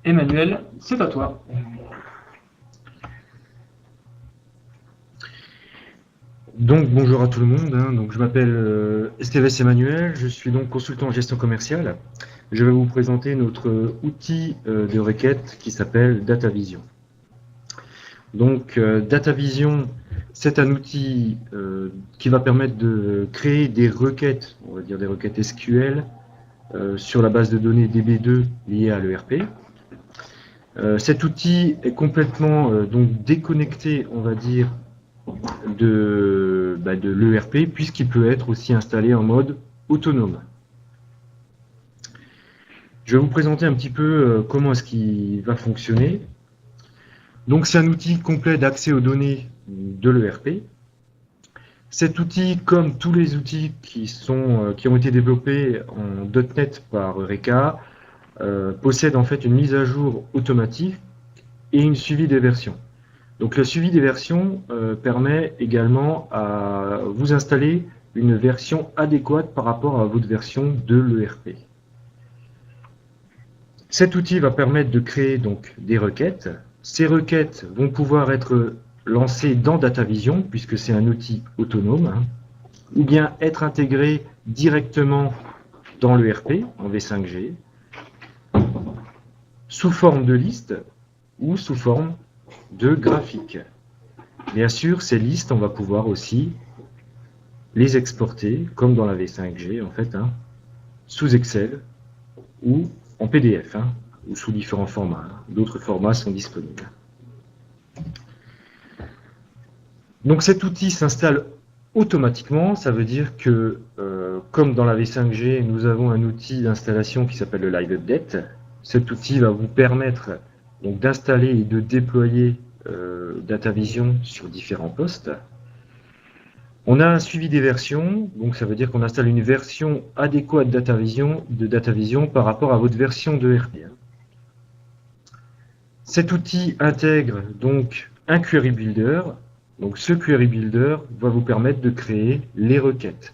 Emmanuel, c'est à toi. Donc bonjour à tout le monde, Donc je m'appelle Estévez Emmanuel, je suis donc consultant en gestion commerciale. Je vais vous présenter notre outil de requête qui s'appelle DataVision. Donc DataVision, c'est un outil qui va permettre de créer des requêtes, on va dire des requêtes SQL, sur la base de données DB2 liée à l'ERP. Cet outil est complètement donc déconnecté, on va dire, de l'ERP, puisqu'il peut être aussi installé en mode autonome. Je vais vous présenter un petit peu comment est-ce qu'il va fonctionner. Donc c'est un outil complet d'accès aux données de l'ERP. Cet outil, comme tous les outils qui ont été développés en .NET par Eureka, possède en fait une mise à jour automatique et une suivi des versions. Donc le suivi des versions permet également à vous installer une version adéquate par rapport à votre version de l'ERP. Cet outil va permettre de créer donc des requêtes. Ces requêtes vont pouvoir être lancées dans DataVision, puisque c'est un outil autonome, ou bien être intégrées directement dans l'ERP en V5G, sous forme de liste ou sous forme de graphique. Bien sûr, ces listes, on va pouvoir aussi les exporter, comme dans la V5G, en fait, sous Excel ou en PDF, ou sous différents formats. D'autres formats sont disponibles. Donc cet outil s'installe automatiquement, ça veut dire que, comme dans la V5G, nous avons un outil d'installation qui s'appelle le Live Update. Cet outil va vous permettre d'installer et de déployer DataVision sur différents postes. On a un suivi des versions, donc ça veut dire qu'on installe une version adéquate de DataVision par rapport à votre version de ERP. Cet outil intègre donc un Query Builder. Donc ce Query Builder va vous permettre de créer les requêtes.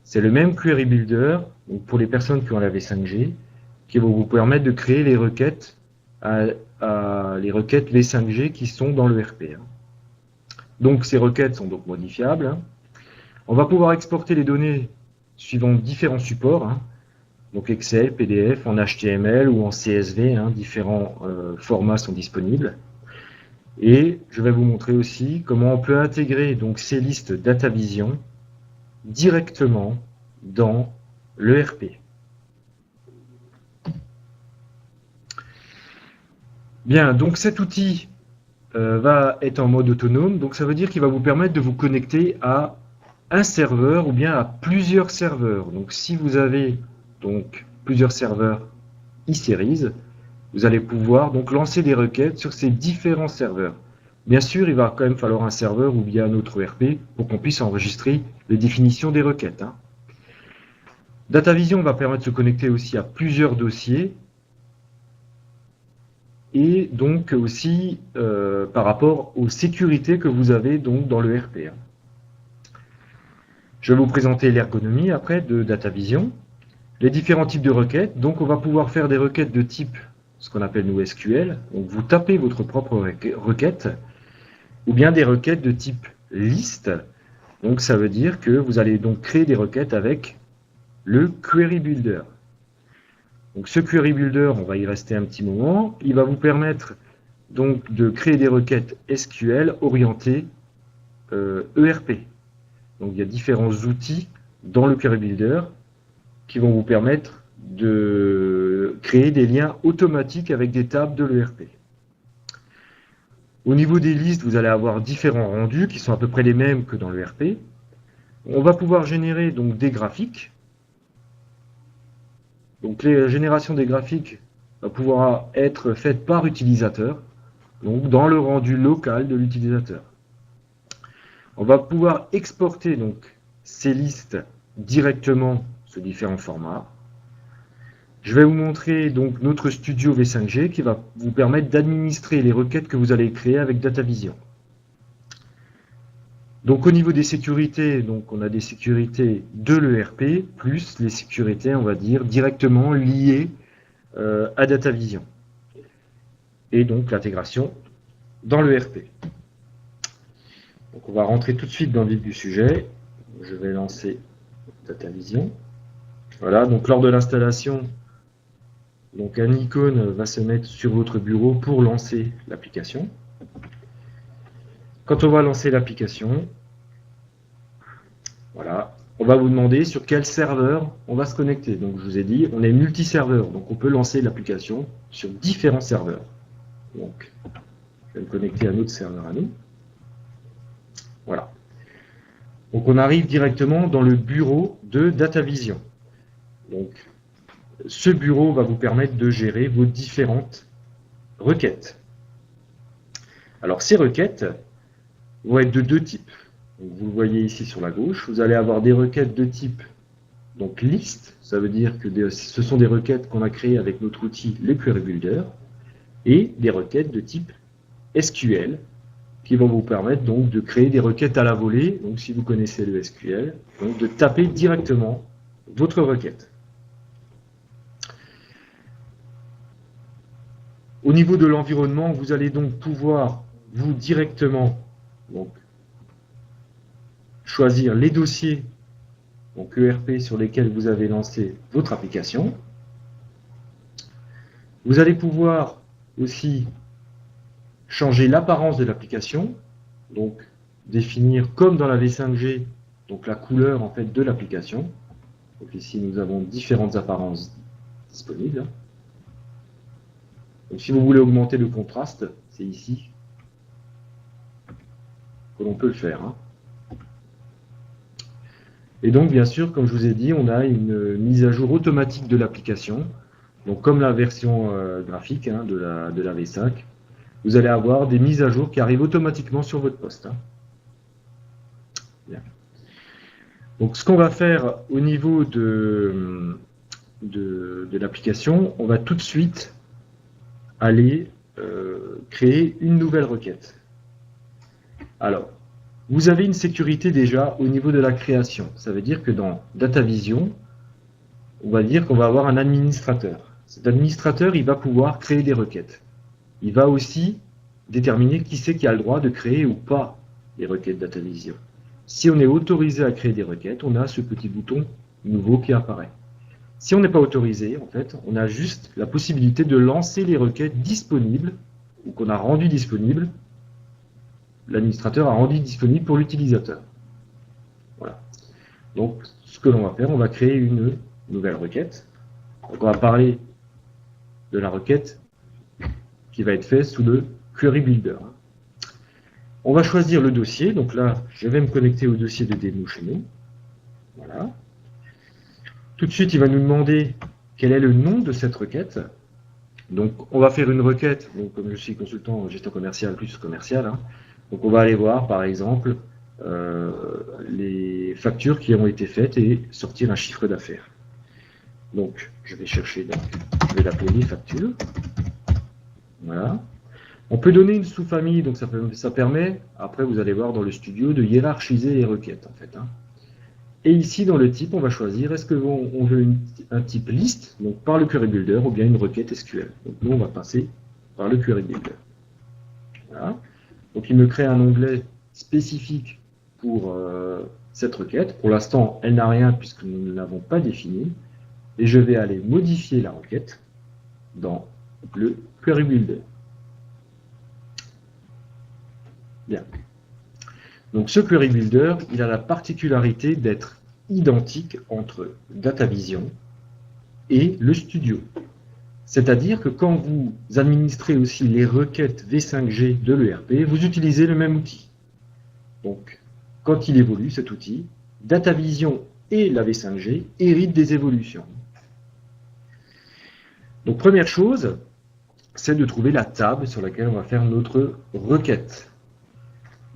C'est le même Query Builder, donc pour les personnes qui ont la V5G, qui va vous permettre de créer les requêtes, les requêtes V5G qui sont dans le RP. Donc ces requêtes sont donc modifiables. On va pouvoir exporter les données suivant différents supports, donc Excel, PDF, en HTML ou en CSV, différents formats sont disponibles. Et je vais vous montrer aussi comment on peut intégrer donc ces listes DataVision directement dans l'ERP. Bien, donc cet outil va être en mode autonome, donc ça veut dire qu'il va vous permettre de vous connecter à un serveur ou bien à plusieurs serveurs. Donc si vous avez donc plusieurs serveurs e-series, vous allez pouvoir donc lancer des requêtes sur ces différents serveurs. Bien sûr, il va quand même falloir un serveur ou bien un autre ERP pour qu'on puisse enregistrer les définitions des requêtes. DataVision va permettre de se connecter aussi à plusieurs dossiers et donc aussi par rapport aux sécurités que vous avez donc dans le RP. Je vais vous présenter l'ergonomie après de DataVision, les différents types de requêtes. Donc on va pouvoir faire des requêtes de type, ce qu'on appelle nous SQL, donc vous tapez votre propre requête, ou bien des requêtes de type liste. Donc ça veut dire que vous allez donc créer des requêtes avec le Query Builder. Donc ce Query Builder, on va y rester un petit moment, il va vous permettre donc de créer des requêtes SQL orientées ERP. Donc il y a différents outils dans le Query Builder qui vont vous permettre de créer des liens automatiques avec des tables de l'ERP. Au niveau des listes, vous allez avoir différents rendus qui sont à peu près les mêmes que dans l'ERP. On va pouvoir générer donc des graphiques. Donc la génération des graphiques va pouvoir être faite par utilisateur, donc dans le rendu local de l'utilisateur. On va pouvoir exporter donc ces listes directement sous différents formats. Je vais vous montrer donc notre studio V5G qui va vous permettre d'administrer les requêtes que vous allez créer avec DataVision. Donc au niveau des sécurités, donc on a des sécurités de l'ERP plus les sécurités, on va dire, directement liées à DataVision. et donc l'intégration dans le RP. Donc on va rentrer tout de suite dans le vif du sujet. Je vais lancer DataVision. Voilà, donc lors de l'installation, donc un icône va se mettre sur votre bureau pour lancer l'application. Quand on va lancer l'application, voilà, on va vous demander sur quel serveur on va se connecter. Donc je vous ai dit, on est multi-serveur, donc on peut lancer l'application sur différents serveurs. Donc je vais me connecter à un autre serveur à nous. Voilà. Donc on arrive directement dans le bureau de DataVision. Donc ce bureau va vous permettre de gérer vos différentes requêtes. Alors ces requêtes vont être de deux types. Donc, vous le voyez ici sur la gauche, vous allez avoir des requêtes de type donc list, ça veut dire que ce sont des requêtes qu'on a créées avec notre outil les Query Builder, et des requêtes de type SQL qui vont vous permettre donc de créer des requêtes à la volée. Donc si vous connaissez le SQL, donc de taper directement votre requête. Au niveau de l'environnement, vous allez donc pouvoir vous directement donc, choisir les dossiers donc ERP sur lesquels vous avez lancé votre application. Vous allez pouvoir aussi changer l'apparence de l'application, donc définir comme dans la V5G donc la couleur en fait de l'application. Donc ici nous avons différentes apparences disponibles. Donc si vous voulez augmenter le contraste, c'est ici que l'on peut le faire. Et donc, bien sûr, comme je vous ai dit, on a une mise à jour automatique de l'application. Donc, comme la version graphique de la V5, vous allez avoir des mises à jour qui arrivent automatiquement sur votre poste. Bien. Donc, ce qu'on va faire au niveau de l'application, on va tout de suite aller créer une nouvelle requête. Alors, vous avez une sécurité déjà au niveau de la création. Ça veut dire que dans DataVision, on va dire qu'on va avoir un administrateur. Cet administrateur, il va pouvoir créer des requêtes. Il va aussi déterminer qui c'est qui a le droit de créer ou pas les requêtes DataVision. Si on est autorisé à créer des requêtes, on a ce petit bouton nouveau qui apparaît. Si on n'est pas autorisé, en fait, on a juste la possibilité de lancer les requêtes disponibles ou qu'on a rendues disponibles. L'administrateur a rendu disponible pour l'utilisateur. Voilà. Donc, ce que l'on va faire, on va créer une nouvelle requête. Donc, on va parler de la requête qui va être faite sous le Query Builder. On va choisir le dossier. Donc là, je vais me connecter au dossier de démo chez nous. Voilà. Tout de suite, il va nous demander quel est le nom de cette requête. Donc, on va faire une requête. Donc, comme je suis consultant en gestion commerciale plus commerciale, donc on va aller voir, par exemple, les factures qui ont été faites et sortir un chiffre d'affaires. Donc, je vais chercher, je vais l'appeler les factures. Voilà. On peut donner une sous-famille, donc ça permet, après vous allez voir dans le studio, de hiérarchiser les requêtes, en fait. Et ici, dans le type, on va choisir, est-ce qu'on veut un type liste, donc par le Query Builder, ou bien une requête SQL. Donc nous, on va passer par le Query Builder. Voilà. Donc il me crée un onglet spécifique pour cette requête. Pour l'instant, elle n'a rien puisque nous ne l'avons pas définie. Et je vais aller modifier la requête dans le Query Builder. Bien. Donc ce Query Builder, il a la particularité d'être identique entre DataVision et le Studio. C'est-à-dire que quand vous administrez aussi les requêtes V5G de l'ERP, vous utilisez le même outil. Donc, quand il évolue, cet outil, DataVision et la V5G héritent des évolutions. Donc, première chose, c'est de trouver la table sur laquelle on va faire notre requête.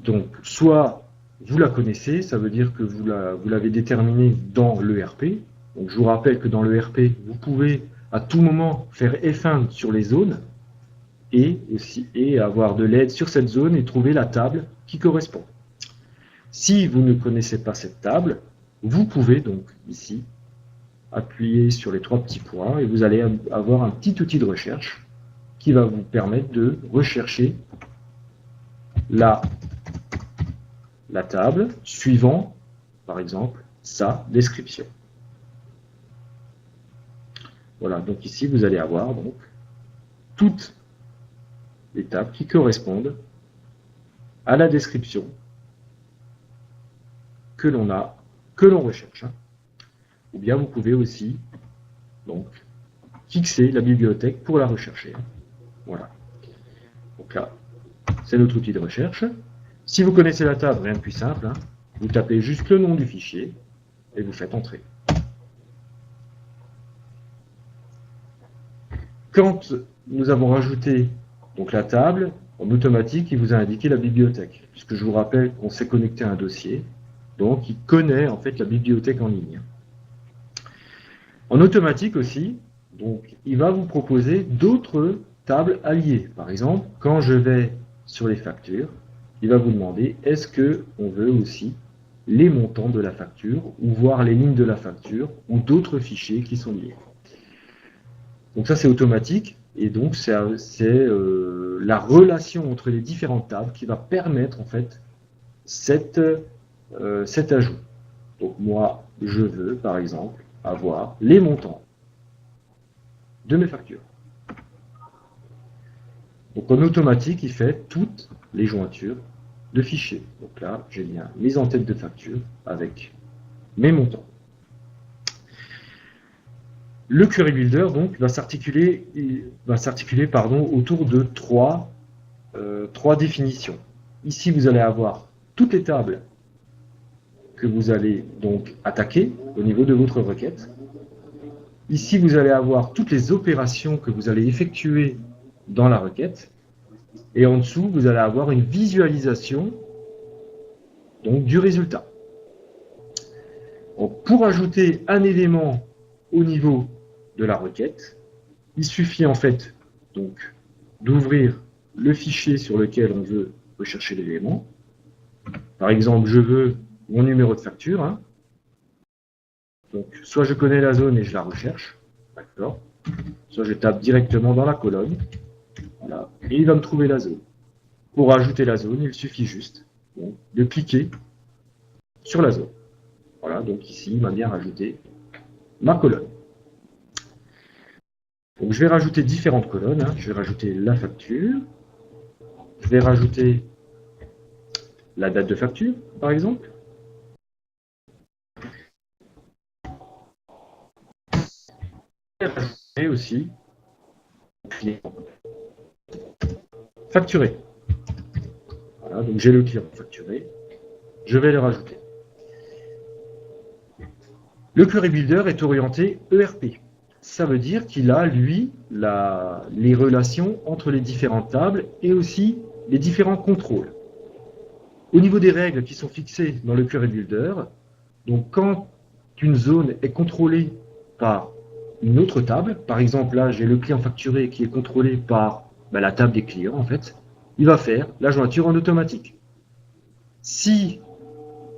Donc, soit vous la connaissez, ça veut dire que vous l'avez déterminée dans l'ERP. Donc, je vous rappelle que dans l'ERP, vous pouvez à tout moment faire F1 sur les zones et avoir de l'aide sur cette zone et trouver la table qui correspond. Si vous ne connaissez pas cette table, vous pouvez donc ici appuyer sur les trois petits points et vous allez avoir un petit outil de recherche qui va vous permettre de rechercher la table suivant, par exemple, sa description. Voilà, donc ici, vous allez avoir donc toutes les tables qui correspondent à la description que l'on recherche. Ou bien vous pouvez aussi donc fixer la bibliothèque pour la rechercher. Voilà. Donc là, c'est notre outil de recherche. Si vous connaissez la table, rien de plus simple, vous tapez juste le nom du fichier et vous faites entrer. Quand nous avons rajouté donc la table, en automatique, il vous a indiqué la bibliothèque, puisque je vous rappelle qu'on s'est connecté à un dossier, donc il connaît en fait la bibliothèque en ligne. En automatique aussi, donc il va vous proposer d'autres tables alliées. Par exemple, quand je vais sur les factures, il va vous demander est-ce qu'on veut aussi les montants de la facture, ou voir les lignes de la facture, ou d'autres fichiers qui sont liés. Donc ça c'est automatique, et donc c'est la relation entre les différentes tables qui va permettre en fait cet ajout. Donc moi je veux par exemple avoir les montants de mes factures. Donc en automatique il fait toutes les jointures de fichiers. Donc là j'ai bien mes en-tête de facture avec mes montants. Le Query Builder donc, va s'articuler autour de trois définitions. Ici, vous allez avoir toutes les tables que vous allez donc attaquer au niveau de votre requête. Ici, vous allez avoir toutes les opérations que vous allez effectuer dans la requête. Et en dessous, vous allez avoir une visualisation donc, du résultat. Donc, pour ajouter un élément au niveau de la requête, il suffit en fait donc d'ouvrir le fichier sur lequel on veut rechercher l'élément. Par exemple, je veux mon numéro de facture. Donc, soit je connais la zone et je la recherche, d'accord. Soit je tape directement dans la colonne, voilà, et il va me trouver la zone. Pour ajouter la zone, il suffit juste donc, de cliquer sur la zone. Voilà, donc ici, il m'a bien rajouté ma colonne. Donc je vais rajouter différentes colonnes. Je vais rajouter la facture. Je vais rajouter la date de facture, par exemple. Et aussi facturé. Voilà, donc j'ai le client facturé. Je vais le rajouter. Le Query Builder est orienté ERP. Ça veut dire qu'il a, lui, les relations entre les différentes tables et aussi les différents contrôles. Au niveau des règles qui sont fixées dans le Query Builder, donc quand une zone est contrôlée par une autre table, par exemple là j'ai le client facturé qui est contrôlé par la table des clients en fait, il va faire la jointure en automatique. Si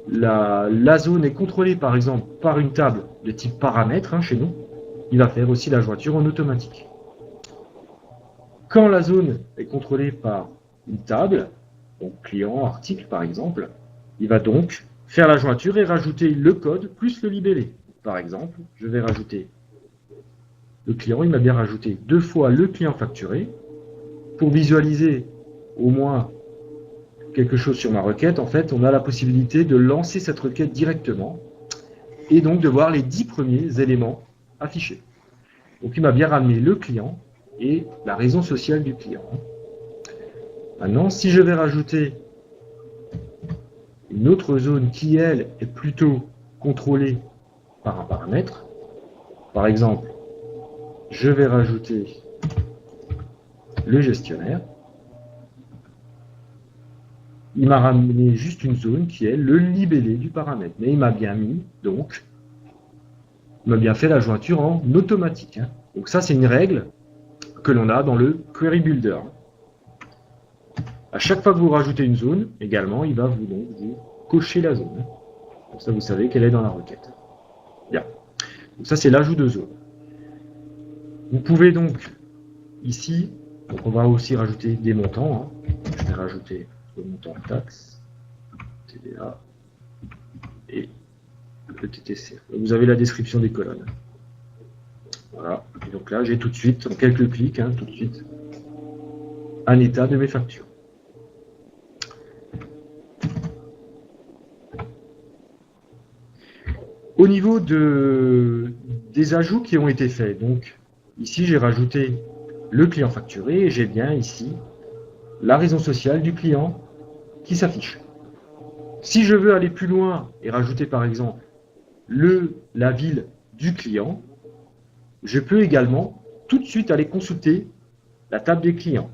la zone est contrôlée par exemple par une table de type paramètres chez nous, il va faire aussi la jointure en automatique. Quand la zone est contrôlée par une table, donc client, article par exemple, il va donc faire la jointure et rajouter le code plus le libellé. Par exemple, je vais rajouter le client, il m'a bien rajouté 2 fois le client facturé. Pour visualiser au moins quelque chose sur ma requête, en fait, on a la possibilité de lancer cette requête directement et donc de voir les 10 premiers éléments affichés. Donc il m'a bien ramené le client et la raison sociale du client. Maintenant, si je vais rajouter une autre zone qui, elle, est plutôt contrôlée par un paramètre, par exemple, je vais rajouter le gestionnaire, il m'a ramené juste une zone qui est le libellé du paramètre. Mais il m'a bien mis, donc, il m'a bien fait la jointure en automatique. Donc ça, c'est une règle que l'on a dans le Query Builder. À chaque fois que vous rajoutez une zone, également, il va vous cocher la zone. Comme ça, vous savez qu'elle est dans la requête. Bien. Donc ça, c'est l'ajout de zone. Vous pouvez donc, ici, Donc on va aussi rajouter des montants. Hein. Je vais rajouter le montant de taxe, TVA et le TTC. Vous avez la description des colonnes. Voilà. Et donc là, j'ai tout de suite, en quelques clics, hein, tout de suite, un état de mes factures. Au niveau des ajouts qui ont été faits, donc ici j'ai rajouté le client facturé et j'ai bien ici la raison sociale du client qui s'affiche. Si je veux aller plus loin et rajouter par exemple la ville du client, je peux également tout de suite aller consulter la table des clients.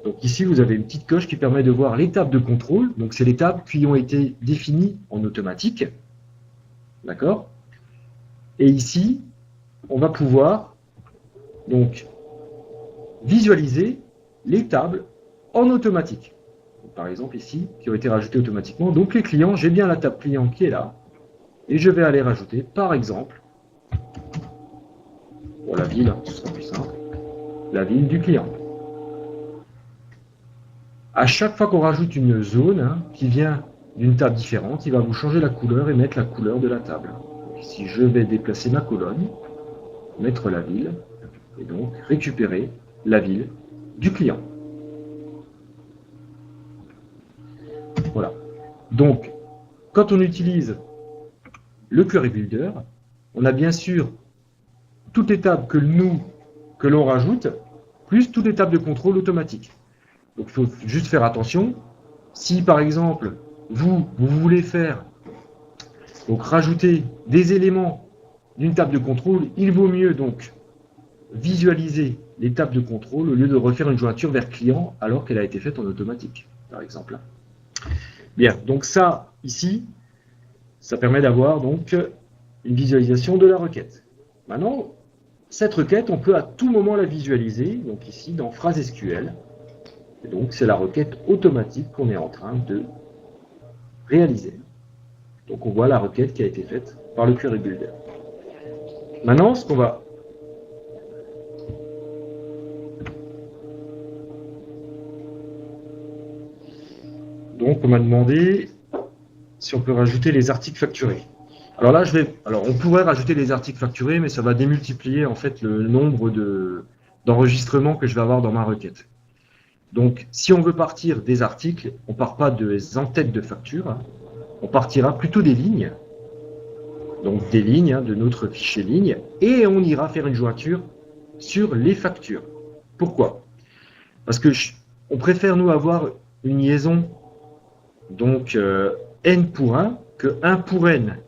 Donc ici, vous avez une petite coche qui permet de voir les tables de contrôle. Donc c'est les tables qui ont été définies en automatique. D'accord? Et ici, on va pouvoir donc visualiser les tables en automatique. Donc, par exemple ici, qui ont été rajoutées automatiquement. Donc les clients, j'ai bien la table client qui est là. Et je vais aller rajouter, par exemple, pour la ville, ce sera plus simple, la ville du client. À chaque fois qu'on rajoute une zone hein, qui vient d'une table différente, il va vous changer la couleur et mettre la couleur de la table. Donc ici, je vais déplacer ma colonne, mettre la ville, et donc récupérer la ville du client. Voilà. Donc, quand on utilise le Query Builder, on a bien sûr toutes les tables que l'on rajoute, plus toutes les tables de contrôle automatique. Donc il faut juste faire attention. Si par exemple, vous voulez faire, donc rajouter des éléments d'une table de contrôle, il vaut mieux donc visualiser les tables de contrôle au lieu de refaire une jointure vers client alors qu'elle a été faite en automatique, par exemple. Bien, donc ça, ici, ça permet d'avoir donc une visualisation de la requête. Maintenant, cette requête, on peut à tout moment la visualiser, donc ici dans phrase SQL. Et donc, c'est la requête automatique qu'on est en train de réaliser. Donc, on voit la requête qui a été faite par le Query Builder. Maintenant, ce qu'on va... Donc, on m'a demandé si on peut rajouter les articles facturés. Alors là, on pourrait rajouter les articles facturés, mais ça va démultiplier en fait le nombre d'enregistrements que je vais avoir dans ma requête. Donc, si on veut partir des articles, on ne part pas des en-têtes de facture, hein, on partira plutôt des lignes, donc des lignes hein, de notre fichier ligne, et on ira faire une jointure sur les factures. Pourquoi? Parce que on préfère nous avoir une liaison donc n pour 1 que 1 pour n.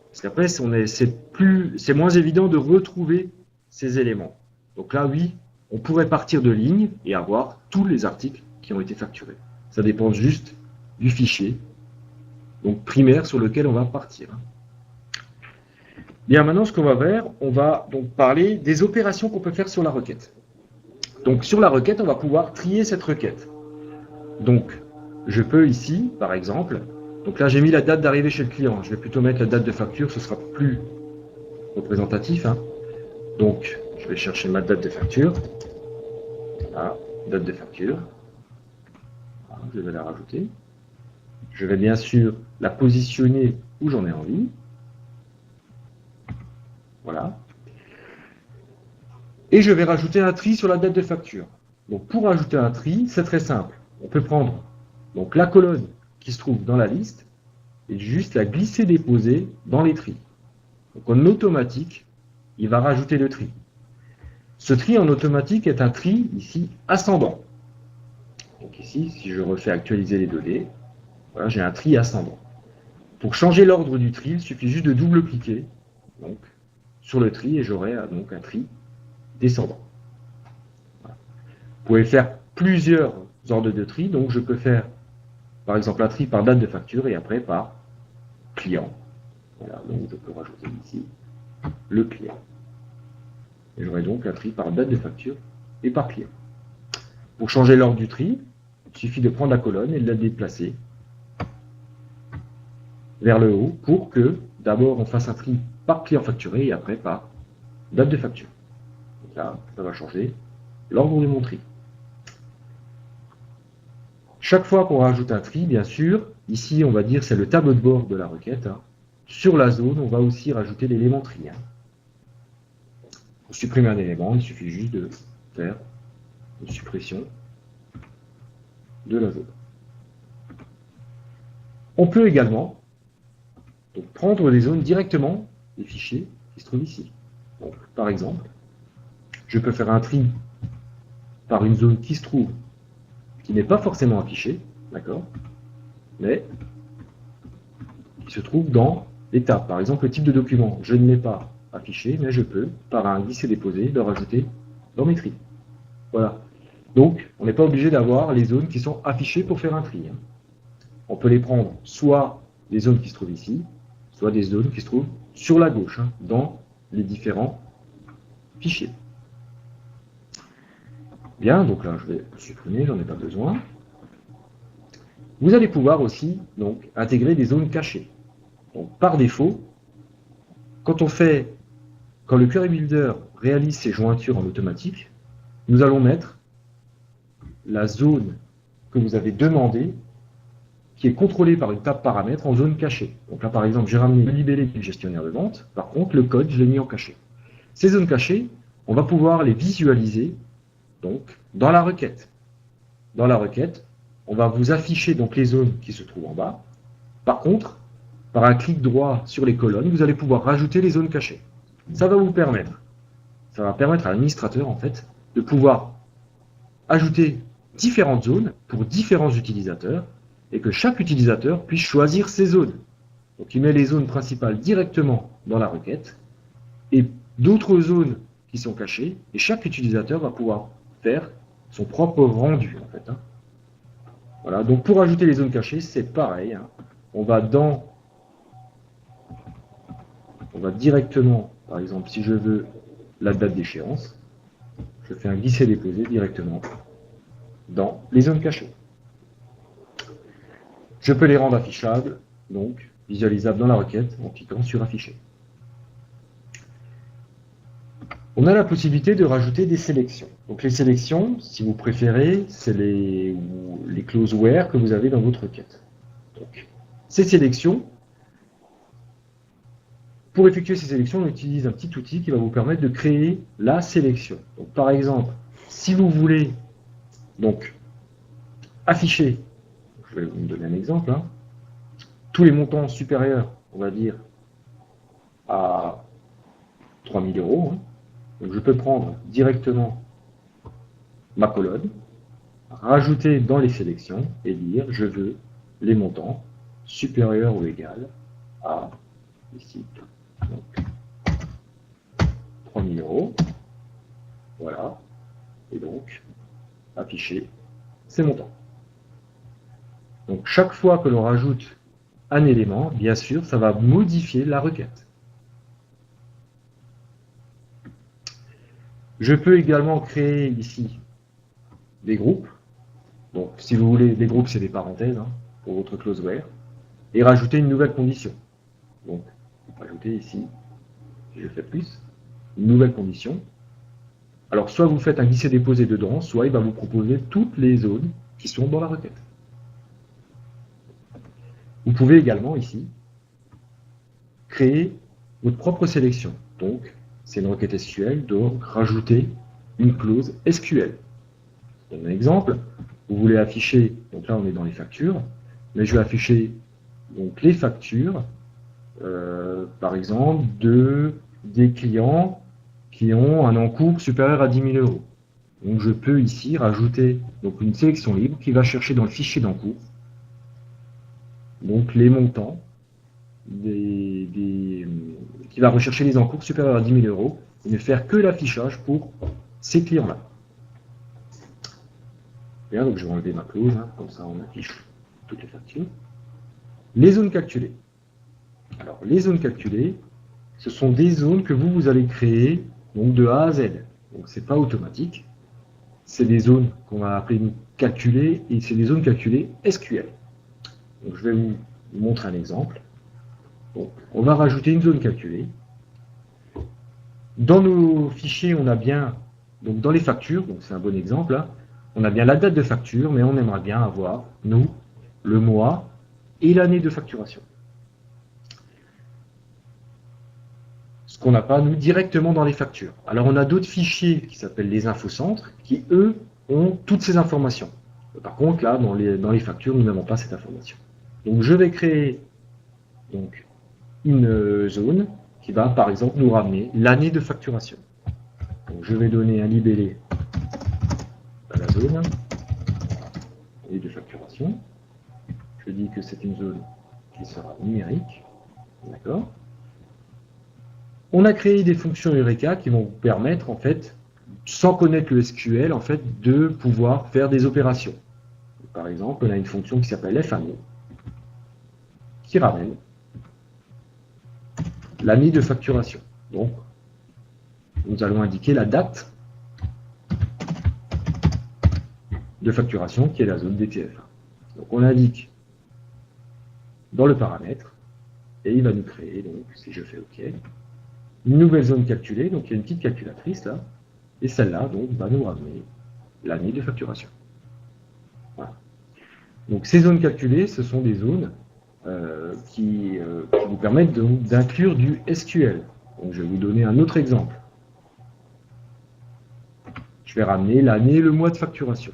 Parce qu'après, c'est moins évident de retrouver ces éléments. Donc là, oui, on pourrait partir de lignes et avoir tous les articles qui ont été facturés. Ça dépend juste du fichier, donc primaire sur lequel on va partir. Bien, maintenant, ce qu'on va faire, on va donc parler des opérations qu'on peut faire sur la requête. Donc, sur la requête, on va pouvoir trier cette requête. Donc, je peux ici, par exemple, donc là, j'ai mis la date d'arrivée chez le client. Je vais plutôt mettre la date de facture, ce sera plus représentatif. Hein. Donc, je vais chercher ma date de facture. Voilà, date de facture. Voilà, je vais la rajouter. Je vais bien sûr la positionner où j'en ai envie. Voilà. Et je vais rajouter un tri sur la date de facture. Donc, pour ajouter un tri, c'est très simple. On peut prendre donc, la colonne qui se trouve dans la liste et juste la glisser-déposer dans les tris. Donc, en automatique, il va rajouter le tri. Ce tri en automatique est un tri, ici, ascendant. Donc ici, si je refais actualiser les données, voilà, j'ai un tri ascendant. Pour changer l'ordre du tri, il suffit juste de double-cliquer sur le tri et j'aurai donc un tri descendant. Voilà. Vous pouvez faire plusieurs ordres de tri, donc je peux faire par exemple un tri par date de facture et après par client. Voilà, donc je peux rajouter ici le client. Et j'aurai donc un tri par date de facture et par client. Pour changer l'ordre du tri, il suffit de prendre la colonne et de la déplacer vers le haut pour que d'abord on fasse un tri par client facturé et après par date de facture. Donc là, ça va changer l'ordre de mon tri. chaque fois qu'on rajoute un tri, bien sûr, ici on va dire c'est le tableau de bord de la requête. Hein. Sur la zone, on va aussi rajouter l'élément tri. Hein. Pour supprimer un élément, il suffit juste de faire une suppression de la zone. On peut également donc, prendre des zones directement des fichiers qui se trouvent ici. Donc, par exemple, je peux faire un tri par une zone qui se trouve, qui n'est pas forcément affichée, d'accord, mais qui se trouve dans les tables. Par exemple, le type de document, je ne l'ai pas affiché, mais je peux, par un glisser-déposer, le rajouter dans mes tris. Voilà. Donc, on n'est pas obligé d'avoir les zones qui sont affichées pour faire un tri. Hein. On peut les prendre soit des zones qui se trouvent ici, soit des zones qui se trouvent sur la gauche, hein, dans les différents fichiers. Bien, donc là, je vais supprimer, j'en ai pas besoin. Vous allez pouvoir aussi donc, intégrer des zones cachées. Donc, par défaut, quand le Query Builder réalise ses jointures en automatique, nous allons mettre la zone que vous avez demandée, qui est contrôlée par une table paramètres en zone cachée. Donc là, par exemple, j'ai ramené le libellé du gestionnaire de vente. Par contre, le code, je l'ai mis en cachet. Ces zones cachées, on va pouvoir les visualiser donc, dans la requête. Dans la requête, on va vous afficher donc, les zones qui se trouvent en bas. Par contre, par un clic droit sur les colonnes, vous allez pouvoir rajouter les zones cachées. Ça va permettre à l'administrateur en fait, de pouvoir ajouter différentes zones pour différents utilisateurs et que chaque utilisateur puisse choisir ses zones. Donc il met les zones principales directement dans la requête et d'autres zones qui sont cachées et chaque utilisateur va pouvoir faire son propre rendu en fait. Hein. Voilà, donc pour ajouter les zones cachées, c'est pareil. Hein. On va directement, par exemple, si je veux la date d'échéance, je fais un glisser-déposer directement dans les zones cachées. Je peux les rendre affichables, donc visualisables dans la requête en cliquant sur afficher. On a la possibilité de rajouter des sélections. Donc les sélections, si vous préférez, c'est les clauses where que vous avez dans votre requête. Donc, ces sélections, pour effectuer ces sélections, on utilise un petit outil qui va vous permettre de créer la sélection. Donc, par exemple, si vous voulez donc afficher, je vais vous donner un exemple, hein, tous les montants supérieurs, on va dire, à 3 000 €. Hein. Donc, je peux prendre directement ma colonne, rajouter dans les sélections et dire je veux les montants supérieurs ou égal à ici. Donc, 3 000 €. Voilà. Et donc, afficher ces montants. Donc, chaque fois que l'on rajoute un élément, bien sûr, ça va modifier la requête. Je peux également créer ici des groupes. Donc, si vous voulez, des groupes, c'est des parenthèses hein, pour votre clause where. Et rajouter une nouvelle condition. Donc, rajouter ici, si je fais plus, une nouvelle condition. Alors, soit vous faites un glisser-déposer dedans, soit il va vous proposer toutes les zones qui sont dans la requête. Vous pouvez également ici créer votre propre sélection. Donc, c'est une requête SQL, donc rajouter une clause SQL. Je donne un exemple. Vous voulez afficher, donc là on est dans les factures, mais je vais afficher donc les factures, par exemple, des clients qui ont un encours supérieur à 10 000 €. Donc je peux ici rajouter donc, une sélection libre qui va chercher dans le fichier d'encours donc les montants qui va rechercher les encours supérieurs à 10 000 € et ne faire que l'affichage pour ces clients-là. Bien, donc je vais enlever ma clause, hein, comme ça on affiche toutes les factures. Les zones calculées. Alors, les zones calculées, ce sont des zones que vous allez créer donc de A à Z. Donc, ce n'est pas automatique. C'est des zones qu'on va appeler calculées et c'est des zones calculées SQL. Donc, je vais vous montrer un exemple. Donc, on va rajouter une zone calculée. Dans nos fichiers, on a bien, donc dans les factures, donc c'est un bon exemple, là, on a bien la date de facture, mais on aimerait bien avoir, nous, le mois et l'année de facturation. Ce qu'on n'a pas, nous, directement dans les factures. Alors, on a d'autres fichiers qui s'appellent les infocentres, qui, eux, ont toutes ces informations. Par contre, là, dans les factures, nous n'avons pas cette information. Donc, je vais créer donc, une zone qui va, par exemple, nous ramener l'année de facturation. Donc, je vais donner un libellé à la zone et de facturation. Je dis que c'est une zone qui sera numérique. D'accord. On a créé des fonctions Eureka qui vont vous permettre, en fait, sans connaître le SQL, en fait, de pouvoir faire des opérations. Par exemple, on a une fonction qui s'appelle FANO, qui ramène l'année de facturation. Donc, nous allons indiquer la date de facturation qui est la zone DTF1. Donc, on indique dans le paramètre et il va nous créer, donc si je fais OK, une nouvelle zone calculée. Donc, il y a une petite calculatrice là, et celle-là donc va nous ramener l'année de facturation. Voilà. Donc, ces zones calculées, ce sont des zones qui vous permettent d'inclure du SQL. Donc, je vais vous donner un autre exemple. Je vais ramener l'année et le mois de facturation.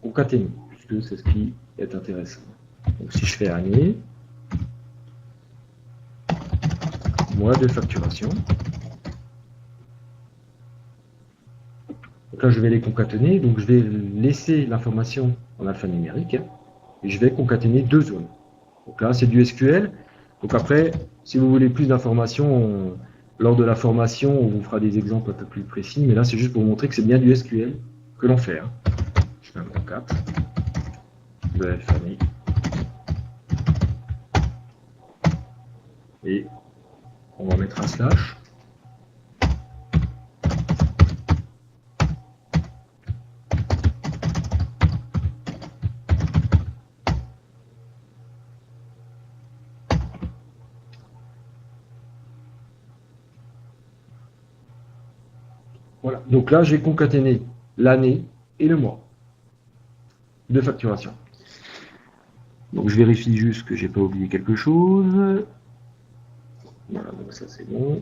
Concaténé, puisque c'est ce qui est intéressant. Donc, si je fais année, mois de facturation. Donc là, je vais les concaténer. Donc, je vais laisser l'information en alphanumérique et je vais concaténer deux zones. Donc là, c'est du SQL. Donc après, si vous voulez plus d'informations, lors de la formation, on vous fera des exemples un peu plus précis. Mais là, c'est juste pour vous montrer que c'est bien du SQL que l'on fait. Je fais un concat de famille. Et on va mettre un slash. Voilà. Donc là, j'ai concaténé l'année et le mois de facturation. Donc je vérifie juste que j'ai pas oublié quelque chose. Voilà, donc ça c'est bon.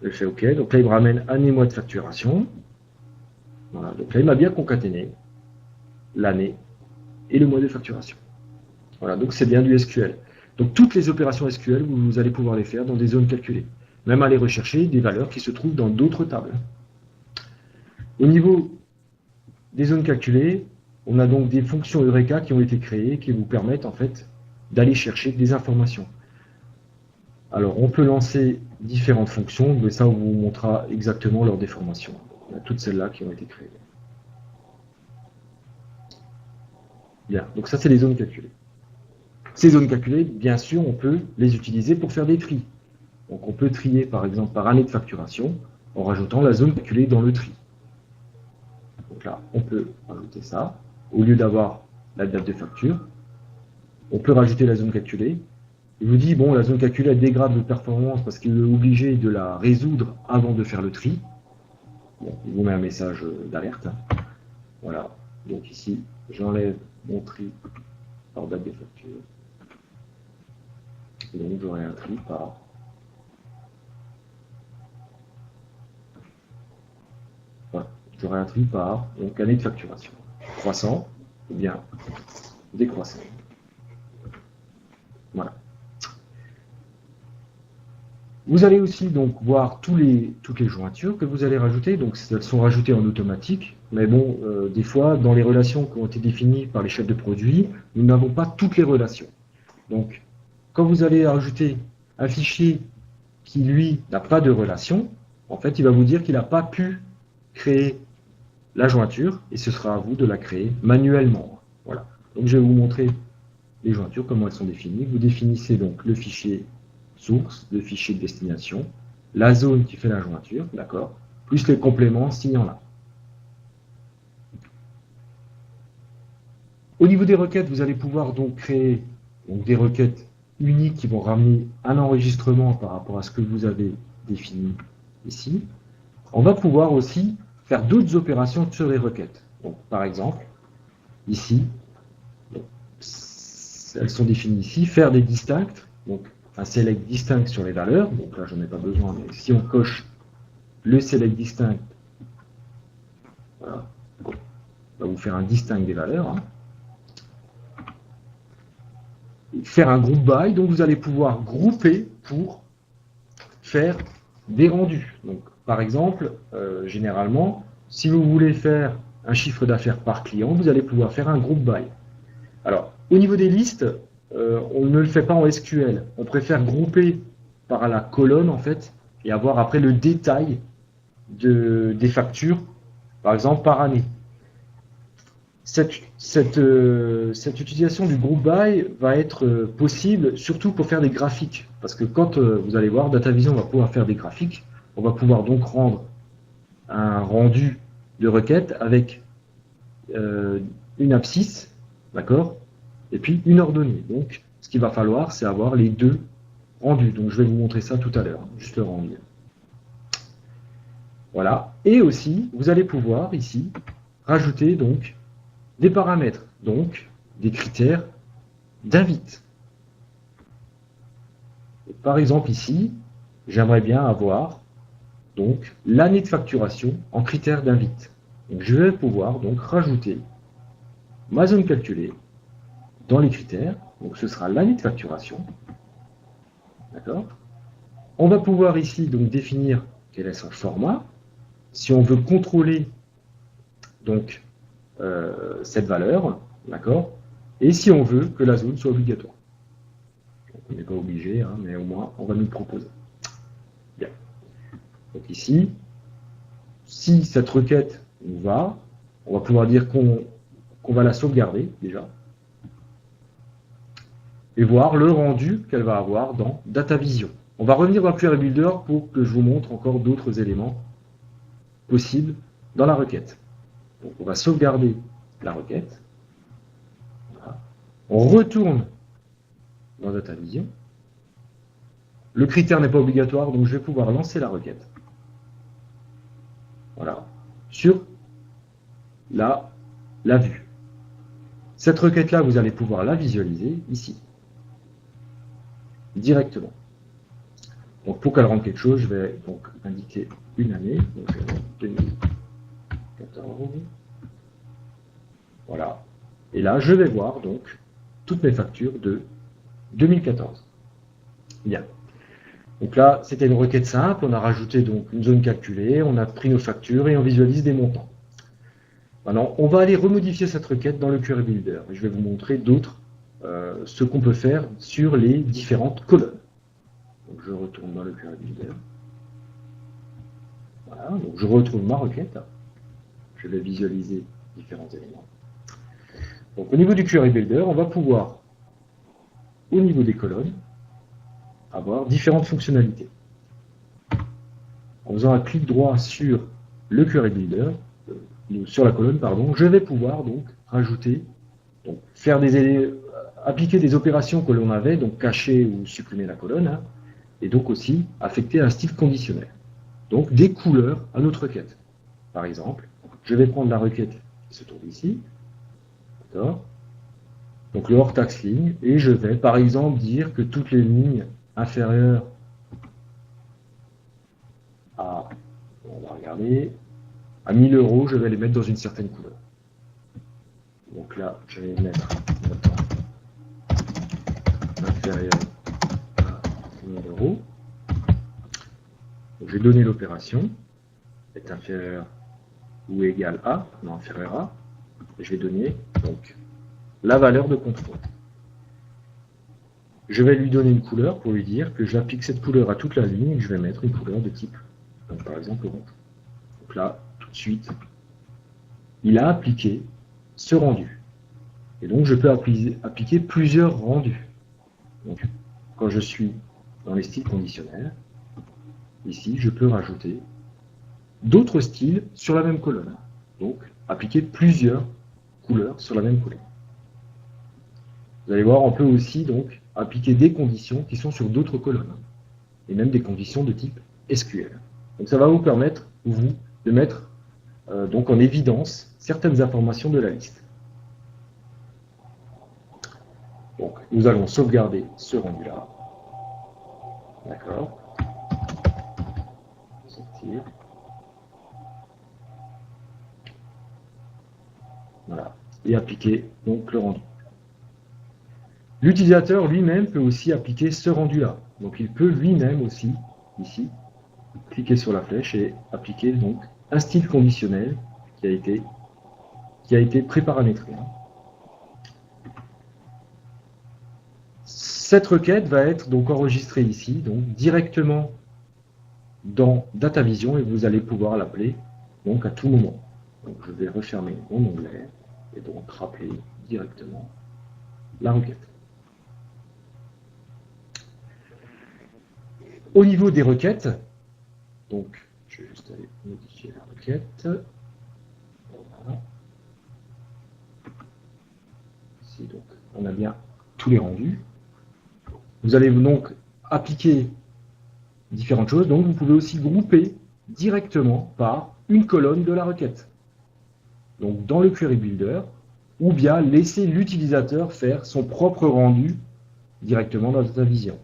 Je fais OK. Donc là, il me ramène année, mois de facturation. Voilà, donc là, il m'a bien concaténé l'année et le mois de facturation. Voilà, donc c'est bien du SQL. Donc toutes les opérations SQL, vous allez pouvoir les faire dans des zones calculées. Même aller rechercher des valeurs qui se trouvent dans d'autres tables. Au niveau des zones calculées, on a donc des fonctions Eureka qui ont été créées qui vous permettent en fait d'aller chercher des informations. Alors on peut lancer différentes fonctions, mais ça on vous montrera exactement lors des formations. On a toutes celles-là qui ont été créées. Bien, donc ça c'est les zones calculées. Ces zones calculées, bien sûr, on peut les utiliser pour faire des tris. Donc on peut trier par exemple par année de facturation en rajoutant la zone calculée dans le tri. Donc là, on peut rajouter ça. Au lieu d'avoir la date de facture, on peut rajouter la zone calculée. Je vous dis, bon, la zone calculée elle dégrade de performance parce qu'il est obligé de la résoudre avant de faire le tri. Bon, il vous met un message d'alerte. Voilà. Donc ici, j'enlève mon tri par date de facture. Et donc j'aurai un tri par j'aurai un tri par donc, année de facturation. Croissant ou bien décroissant. Voilà. Vous allez aussi donc voir toutes les jointures que vous allez rajouter. Donc elles sont rajoutées en automatique. Mais bon, des fois, dans les relations qui ont été définies par les chefs de produit, nous n'avons pas toutes les relations. Donc, quand vous allez rajouter un fichier qui, lui, n'a pas de relation, en fait, il va vous dire qu'il n'a pas pu créer la jointure, et ce sera à vous de la créer manuellement. Voilà. Donc je vais vous montrer les jointures, comment elles sont définies. Vous définissez donc le fichier source, le fichier de destination, la zone qui fait la jointure, d'accord, plus les compléments s'il y en a. Au niveau des requêtes, vous allez pouvoir donc créer des requêtes uniques qui vont ramener un enregistrement par rapport à ce que vous avez défini ici. On va pouvoir aussi faire d'autres opérations sur les requêtes. Donc, par exemple, ici, donc, elles sont définies ici, faire des distincts, donc un select distinct sur les valeurs, donc là je n'en ai pas besoin, mais si on coche le select distinct, voilà, va vous faire un distinct des valeurs. Hein. Faire un group by, donc vous allez pouvoir grouper pour faire des rendus. Donc, par exemple, généralement, si vous voulez faire un chiffre d'affaires par client, vous allez pouvoir faire un group by. Alors, au niveau des listes, on ne le fait pas en SQL. On préfère grouper par la colonne, en fait, et avoir après le détail des factures, par exemple, par année. Cette utilisation du group by va être possible surtout pour faire des graphiques. Parce que quand vous allez voir, DataVision va pouvoir faire des graphiques, on va pouvoir donc rendre un rendu de requête avec une abscisse, d'accord, et puis une ordonnée. Donc, ce qu'il va falloir, c'est avoir les deux rendus. Donc, je vais vous montrer ça tout à l'heure, juste le rendu. Voilà. Et aussi, vous allez pouvoir ici rajouter donc des paramètres, donc des critères d'invite. Par exemple ici, j'aimerais bien avoir donc l'année de facturation en critère d'invite. Donc je vais pouvoir donc rajouter ma zone calculée dans les critères. Donc ce sera l'année de facturation. D'accord. On va pouvoir ici donc définir quel est son format. Si on veut contrôler donc cette valeur, d'accord, et si on veut que la zone soit obligatoire. Donc, on n'est pas obligé, hein, mais au moins on va nous le proposer. Bien. Donc ici, si cette requête nous va, on va pouvoir dire qu'on va la sauvegarder déjà, et voir le rendu qu'elle va avoir dans DataVision. On va revenir dans le Query Builder pour que je vous montre encore d'autres éléments possibles dans la requête. Donc on va sauvegarder la requête. Voilà. On retourne dans DataVision. Le critère n'est pas obligatoire, donc je vais pouvoir lancer la requête. Voilà. Sur la vue. Cette requête-là, vous allez pouvoir la visualiser ici. Directement. Donc pour qu'elle rende quelque chose, je vais donc indiquer une année. Donc 2014. Voilà. Et là, je vais voir donc toutes mes factures de 2014. Bien. Donc là, c'était une requête simple. On a rajouté donc une zone calculée, on a pris nos factures et on visualise des montants. Maintenant, on va aller remodifier cette requête dans le Query Builder. Je vais vous montrer d'autres, ce qu'on peut faire sur les différentes colonnes. Donc je retourne dans le Query Builder. Voilà, donc je retrouve ma requête. Je vais visualiser différents éléments. Donc au niveau du Query Builder, on va pouvoir, au niveau des colonnes, avoir différentes fonctionnalités. En faisant un clic droit sur le Query Builder, sur la colonne, pardon, je vais pouvoir donc rajouter, donc faire appliquer des opérations que l'on avait, donc cacher ou supprimer la colonne, hein, et donc aussi affecter un style conditionnel. Donc des couleurs à notre requête. Par exemple, je vais prendre la requête qui se trouve ici, d'accord, donc le hors tax ligne, et je vais par exemple dire que toutes les lignes inférieures à, on va regarder, à 1000 €, je vais les mettre dans une certaine couleur. Donc là, je vais mettre montant inférieur à 1000 €. Donc, je vais donner l'opération, est inférieur ou égal à, non inférieur à, et je vais donner donc la valeur de contrôle. Je vais lui donner une couleur pour lui dire que j'applique cette couleur à toute la ligne et que je vais mettre une couleur de type, donc par exemple rouge. Donc là, tout de suite, il a appliqué ce rendu. Et donc je peux appliquer plusieurs rendus. Donc quand je suis dans les styles conditionnels, ici je peux rajouter d'autres styles sur la même colonne. Donc appliquer plusieurs couleurs sur la même colonne. Vous allez voir, on peut aussi donc appliquer des conditions qui sont sur d'autres colonnes, et même des conditions de type SQL. Donc ça va vous permettre, vous, de mettre donc en évidence certaines informations de la liste. Donc nous allons sauvegarder ce rendu-là. D'accord. Sortir. Voilà. Et appliquer donc le rendu. L'utilisateur lui-même peut aussi appliquer ce rendu-là. Donc il peut lui-même aussi, ici, cliquer sur la flèche et appliquer donc un style conditionnel qui a été préparamétré. Cette requête va être donc enregistrée ici, donc directement dans DataVision, et vous allez pouvoir l'appeler donc à tout moment. Donc je vais refermer mon onglet et donc rappeler directement la requête. Au niveau des requêtes, donc je vais juste aller modifier la requête. Voilà. Ici donc on a bien tous les rendus. Vous allez donc appliquer différentes choses, donc vous pouvez aussi grouper directement par une colonne de la requête. Donc dans le Query Builder, ou bien laisser l'utilisateur faire son propre rendu directement dans DataVision.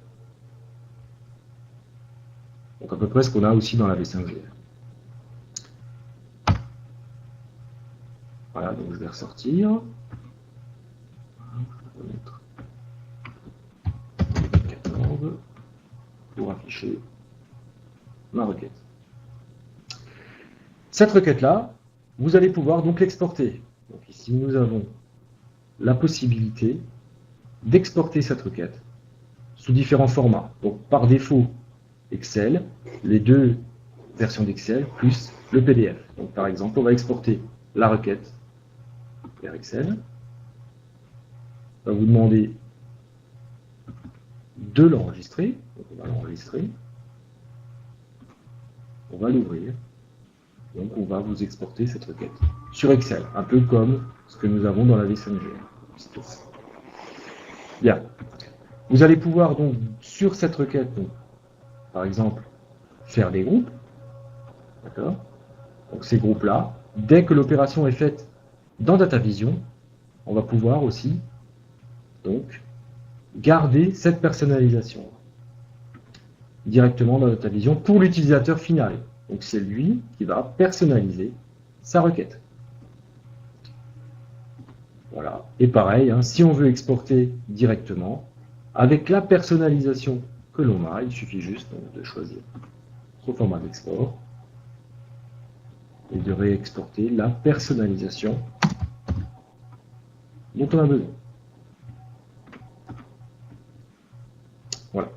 Donc à peu près ce qu'on a aussi dans la V5G. Voilà, donc je vais ressortir. Je vais mettre 14 pour afficher ma requête. Cette requête-là, vous allez pouvoir donc l'exporter. Donc ici, nous avons la possibilité d'exporter cette requête sous différents formats. Donc par défaut, Excel, les deux versions d'Excel, plus le PDF. Donc par exemple, on va exporter la requête vers Excel. On va vous demander de l'enregistrer. Donc on va l'enregistrer. On va l'ouvrir. Donc on va vous exporter cette requête sur Excel, un peu comme ce que nous avons dans la V5G. Bien. Vous allez pouvoir donc sur cette requête, donc, par exemple, faire des groupes. D'accord. Donc ces groupes-là, dès que l'opération est faite dans DataVision, on va pouvoir aussi donc garder cette personnalisation directement dans DataVision pour l'utilisateur final. Donc c'est lui qui va personnaliser sa requête. Voilà. Et pareil, hein, si on veut exporter directement, avec la personnalisation que l'on a, il suffit juste donc, de choisir son format d'export et de réexporter la personnalisation dont on a besoin. Voilà.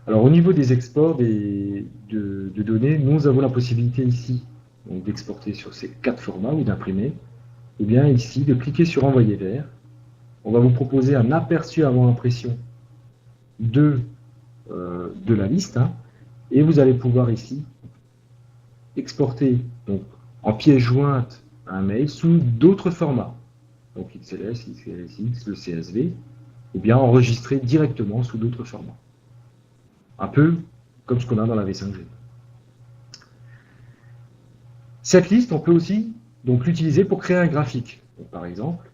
Alors au niveau des exports de données, nous avons la possibilité ici d'exporter sur ces 4 formats ou d'imprimer, ou bien ici de cliquer sur envoyer vers. On va vous proposer un aperçu avant impression de la liste, hein, et vous allez pouvoir ici exporter donc, en pièce jointe un mail sous d'autres formats, donc XLS, XLSX, le CSV, ou bien enregistrer directement sous d'autres formats. Un peu comme ce qu'on a dans la V5G. Cette liste, on peut aussi l'utiliser pour créer un graphique. Donc, par exemple,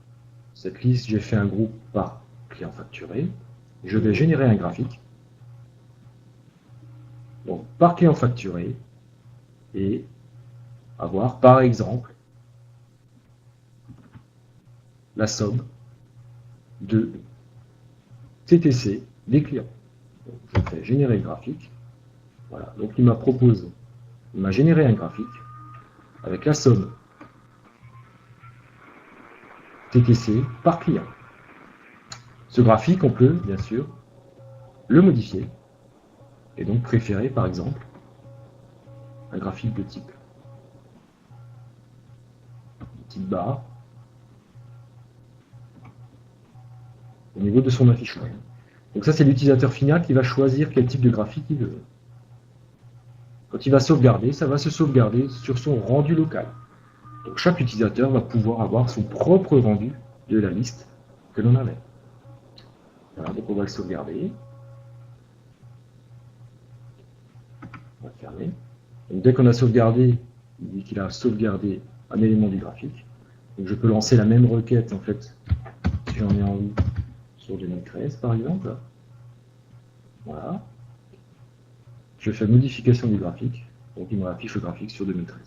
cette liste, j'ai fait un groupe par client facturé. Je vais générer un graphique. Donc, par client facturé. Et avoir, par exemple, la somme de TTC des clients. Donc, je fais générer le graphique. Voilà. Donc, il m'a généré un graphique avec la somme TTC par client. Ce graphique, on peut, bien sûr, le modifier et donc préférer, par exemple, un graphique de type barre au niveau de son affichage. Donc ça, c'est l'utilisateur final qui va choisir quel type de graphique il veut. Quand il va sauvegarder, ça va se sauvegarder sur son rendu local. Donc chaque utilisateur va pouvoir avoir son propre rendu de la liste que l'on avait. Voilà, donc on va le sauvegarder. On va fermer. Donc, dès qu'on a sauvegardé, il dit qu'il a sauvegardé un élément du graphique. Donc, je peux lancer la même requête, en fait, si j'en ai envie, sur 2013, par exemple. Voilà. Je fais modification du graphique. Donc, il me affiche le graphique sur 2013.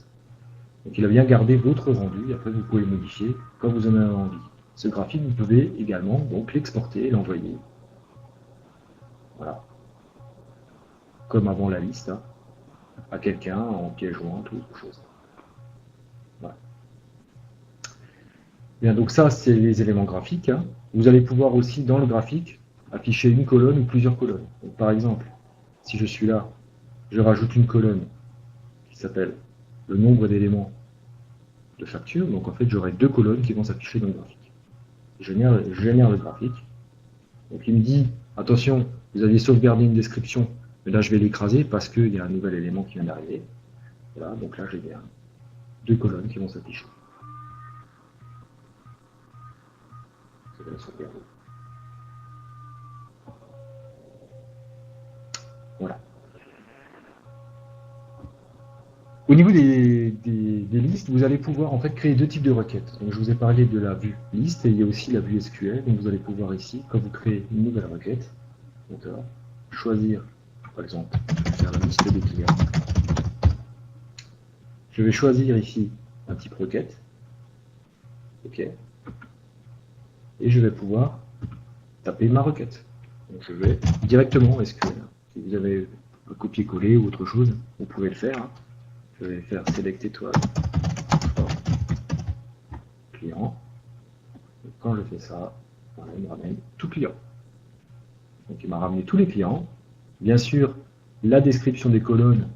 Donc, il a bien gardé votre rendu. Et après, vous pouvez le modifier quand vous en avez envie. Ce graphique, vous pouvez également donc l'exporter et l'envoyer. Voilà. Comme avant la liste, hein, à quelqu'un en pièce jointe ou autre chose. Voilà. Bien, donc ça, c'est les éléments graphiques. Hein. Vous allez pouvoir aussi, dans le graphique, afficher une colonne ou plusieurs colonnes. Donc, par exemple, si je suis là, je rajoute une colonne qui s'appelle le nombre d'éléments de facture. Donc, en fait, j'aurai deux colonnes qui vont s'afficher dans le graphique. Je génère le graphique. Donc, il me dit, attention, vous aviez sauvegardé une description, mais là, je vais l'écraser parce qu'il y a un nouvel élément qui vient d'arriver. Voilà, donc là, j'ai bien deux colonnes qui vont s'afficher. Je vais la sauvegarder. Voilà. Au niveau des listes, vous allez pouvoir en fait créer deux types de requêtes. Donc, je vous ai parlé de la vue liste et il y a aussi la vue SQL. Donc, vous allez pouvoir ici, quand vous créez une nouvelle requête, donc, choisir, par exemple, faire la liste des clients. Je vais choisir ici un type requête. OK. Et je vais pouvoir taper ma requête. Donc, je vais directement en SQL. Si vous avez un copier-coller ou autre chose, vous pouvez le faire. Je vais faire select étoile client. Et quand je fais ça, voilà, il me ramène tout client. Donc il m'a ramené tous les clients. Bien sûr, la description des colonnes,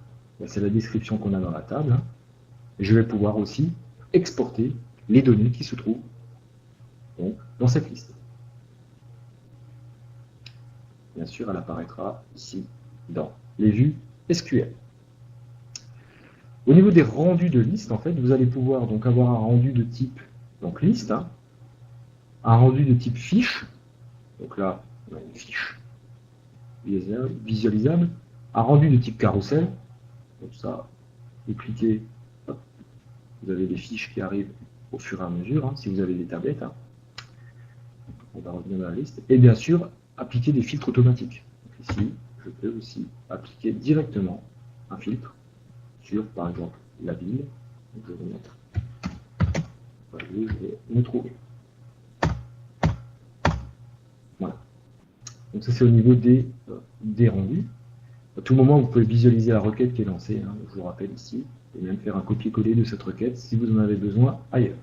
c'est la description qu'on a dans la table. Et je vais pouvoir aussi exporter les données qui se trouvent donc, dans cette liste. Bien sûr, elle apparaîtra ici dans les vues SQL. Au niveau des rendus de liste, en fait, vous allez pouvoir donc avoir un rendu de type donc liste, hein, un rendu de type fiche. Donc là, on a une fiche visualisable, un rendu de type carrousel. Donc ça, vous cliquez, hop, vous avez les fiches qui arrivent au fur et à mesure, hein, si vous avez des tablettes. Hein. On va revenir dans la liste. Et bien sûr, appliquer des filtres automatiques. Donc ici, je peux aussi appliquer directement un filtre sur, par exemple, la ville. Donc je vais mettre où je vais me trouver. Voilà. Donc ça, c'est au niveau des rendus. À tout moment, vous pouvez visualiser la requête qui est lancée. Hein, je vous rappelle ici, et même faire un copier-coller de cette requête si vous en avez besoin ailleurs.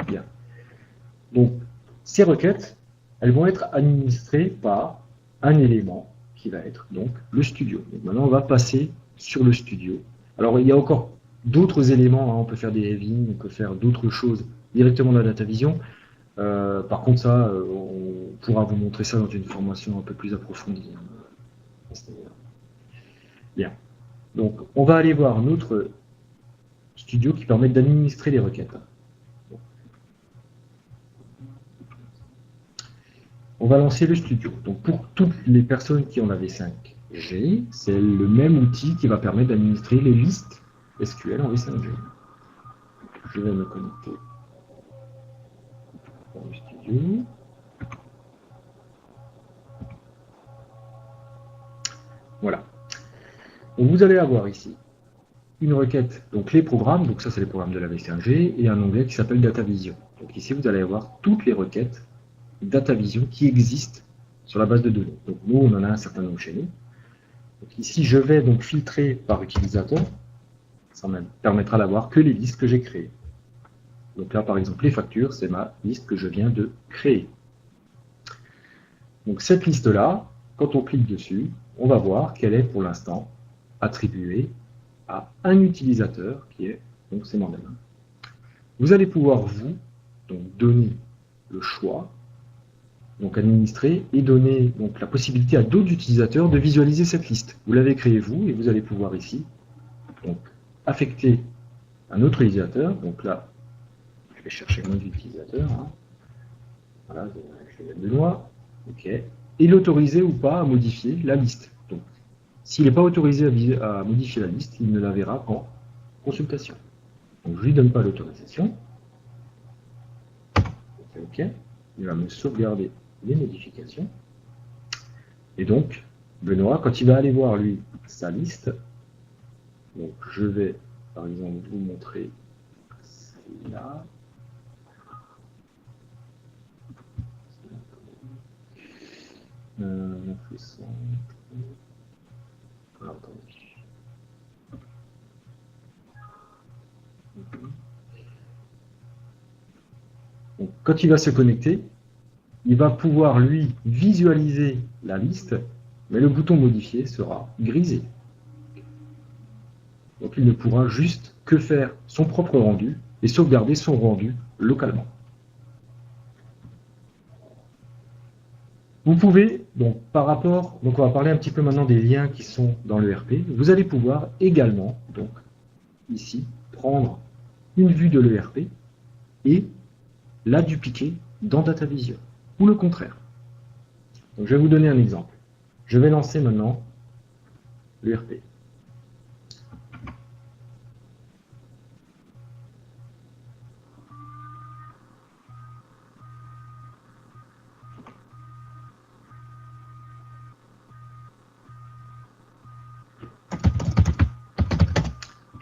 Bien. Donc, ces requêtes, elles vont être administrées par un élément qui va être donc le studio. Donc maintenant, on va passer sur le studio. Alors, il y a encore d'autres éléments. Hein, on peut faire des having, on peut faire d'autres choses directement dans la DataVision. Par contre, ça, on pourra vous montrer ça dans une formation un peu plus approfondie. Bien. Donc, on va aller voir notre studio qui permet d'administrer les requêtes. On va lancer le studio. Donc, pour toutes les personnes qui ont la V5G, c'est le même outil qui va permettre d'administrer les listes SQL en V5G. Je vais me connecter dans le studio. Voilà. Donc vous allez avoir ici une requête, donc les programmes, donc ça c'est les programmes de la V5G, et un onglet qui s'appelle DataVision. Donc ici vous allez avoir toutes les requêtes DataVision qui existent sur la base de données. Donc nous on en a un certain nombre chez nous. Donc ici je vais donc filtrer par utilisateur, ça me permettra d'avoir que les listes que j'ai créées. Donc là par exemple les factures, c'est ma liste que je viens de créer. Donc cette liste-là, quand on clique dessus, on va voir qu'elle est pour l'instant attribuée à un utilisateur qui est, donc c'est moi-même. Vous allez pouvoir vous donc donner le choix, donc administrer et donner donc la possibilité à d'autres utilisateurs de visualiser cette liste. Vous l'avez créée vous et vous allez pouvoir ici donc affecter un autre utilisateur. Donc là, je vais chercher mon utilisateur. Hein. Voilà, je vais mettre Benoît. OK. Et l'autoriser ou pas à modifier la liste. Donc, S'il n'est pas autorisé à modifier la liste, il ne la verra qu'en consultation. Donc je ne lui donne pas l'autorisation. OK. Il va me sauvegarder les modifications. Et donc, Benoît, quand il va aller voir, lui, sa liste, donc je vais, par exemple, vous montrer celle-là. Alors, attendez. Donc, quand il va se connecter, il va pouvoir, lui, visualiser la liste, mais le bouton modifier sera grisé. Donc, il ne pourra juste que faire son propre rendu et sauvegarder son rendu localement. Vous pouvez, donc par rapport, donc on va parler un petit peu maintenant des liens qui sont dans l'ERP. Vous allez pouvoir également, donc ici, prendre une vue de l'ERP et la dupliquer dans DataVision, ou le contraire. Donc je vais vous donner un exemple. Je vais lancer maintenant l'ERP.